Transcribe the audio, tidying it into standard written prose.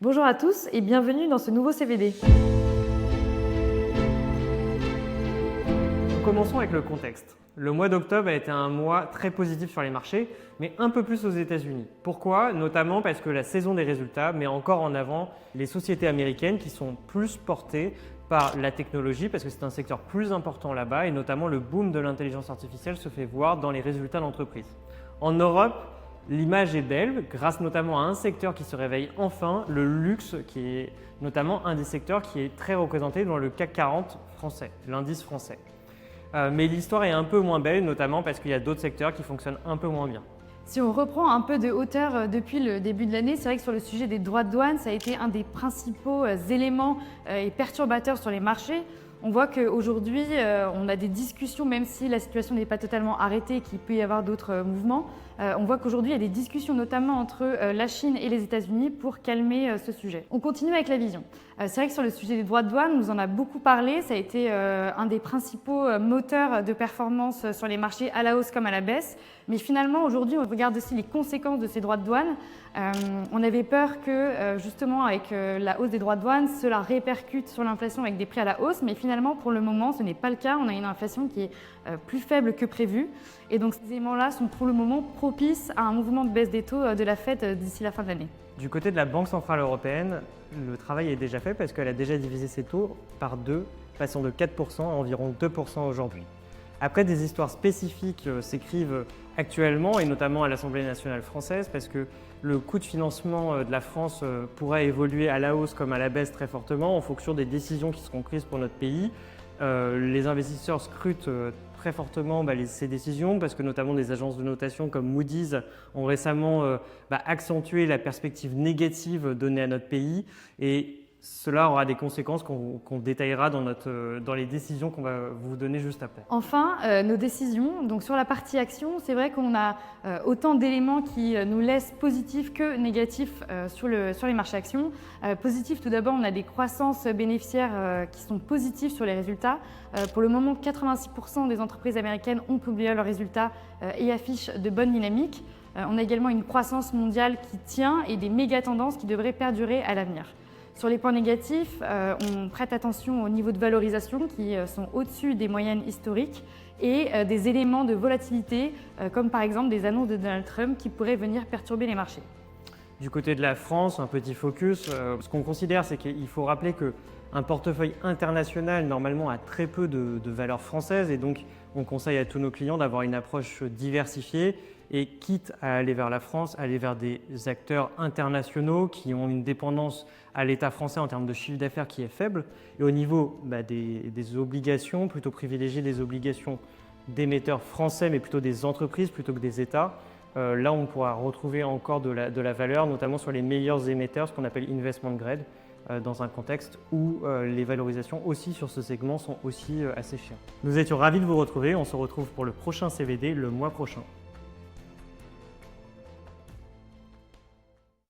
Bonjour à tous et bienvenue dans ce nouveau CVD. Commençons avec le contexte. Le mois d'octobre a été un mois très positif sur les marchés, mais un peu plus aux États-Unis. Pourquoi? Notamment parce que la saison des résultats met encore en avant les sociétés américaines qui sont plus portées par la technologie, parce que c'est un secteur plus important là-bas, et notamment le boom de l'intelligence artificielle se fait voir dans les résultats d'entreprise. En Europe, l'image est belle, grâce notamment à un secteur qui se réveille enfin, le luxe, qui est notamment un des secteurs qui est très représenté dans le CAC 40 français, l'indice français. Mais l'histoire est un peu moins belle, notamment parce qu'il y a d'autres secteurs qui fonctionnent un peu moins bien. Si on reprend un peu de hauteur depuis le début de l'année, c'est vrai que sur le sujet des droits de douane, ça a été un des principaux éléments et perturbateurs sur les marchés. On voit qu'aujourd'hui, on a des discussions, même si la situation n'est pas totalement arrêtée et qu'il peut y avoir d'autres mouvements. On voit qu'aujourd'hui, il y a des discussions notamment entre la Chine et les États-Unis pour calmer ce sujet. On continue avec la vision. C'est vrai que sur le sujet des droits de douane, on nous en a beaucoup parlé. Ça a été un des principaux moteurs de performance sur les marchés à la hausse comme à la baisse. Mais finalement, aujourd'hui, on regarde aussi les conséquences de ces droits de douane. On avait peur que, justement, avec la hausse des droits de douane, cela répercute sur l'inflation avec des prix à la hausse. Mais finalement, pour le moment, ce n'est pas le cas. On a une inflation qui est plus faible que prévu. Et donc, ces éléments-là sont pour le moment propices à un mouvement de baisse des taux de la Fed d'ici la fin de l'année. Du côté de la Banque centrale européenne, le travail est déjà fait parce qu'elle a déjà divisé ses taux par 2, passant de 4% à environ 2% aujourd'hui. Après, des histoires spécifiques s'écrivent actuellement, et notamment à l'Assemblée nationale française, parce que le coût de financement de la France pourrait évoluer à la hausse comme à la baisse très fortement en fonction des décisions qui seront prises pour notre pays. Les investisseurs scrutent très fortement ces décisions parce que notamment des agences de notation comme Moody's ont récemment accentué la perspective négative donnée à notre pays, et cela aura des conséquences qu'on détaillera dans les décisions qu'on va vous donner juste après. Enfin, nos décisions. Donc sur la partie action, c'est vrai qu'on a autant d'éléments qui nous laissent positifs que négatifs sur les marchés actions. Positif, tout d'abord, on a des croissances bénéficiaires qui sont positives sur les résultats. Pour le moment, 86% des entreprises américaines ont publié leurs résultats et affichent de bonnes dynamiques. On a également une croissance mondiale qui tient et des méga tendances qui devraient perdurer à l'avenir. Sur les points négatifs, on prête attention aux niveaux de valorisation qui sont au-dessus des moyennes historiques et des éléments de volatilité, comme par exemple des annonces de Donald Trump qui pourraient venir perturber les marchés. Du côté de la France, un petit focus. Ce qu'on considère, c'est qu'il faut rappeler qu'un portefeuille international, normalement, a très peu de valeur française, et donc on conseille à tous nos clients d'avoir une approche diversifiée et, quitte à aller vers la France, aller vers des acteurs internationaux qui ont une dépendance à l'État français en termes de chiffre d'affaires qui est faible. Et au niveau des obligations, plutôt privilégier des obligations d'émetteurs français, mais plutôt des entreprises plutôt que des États. Là, on pourra retrouver encore de la valeur, notamment sur les meilleurs émetteurs, ce qu'on appelle investment grade, dans un contexte où les valorisations aussi sur ce segment sont aussi assez chères. Nous étions ravis de vous retrouver. On se retrouve pour le prochain CVD le mois prochain.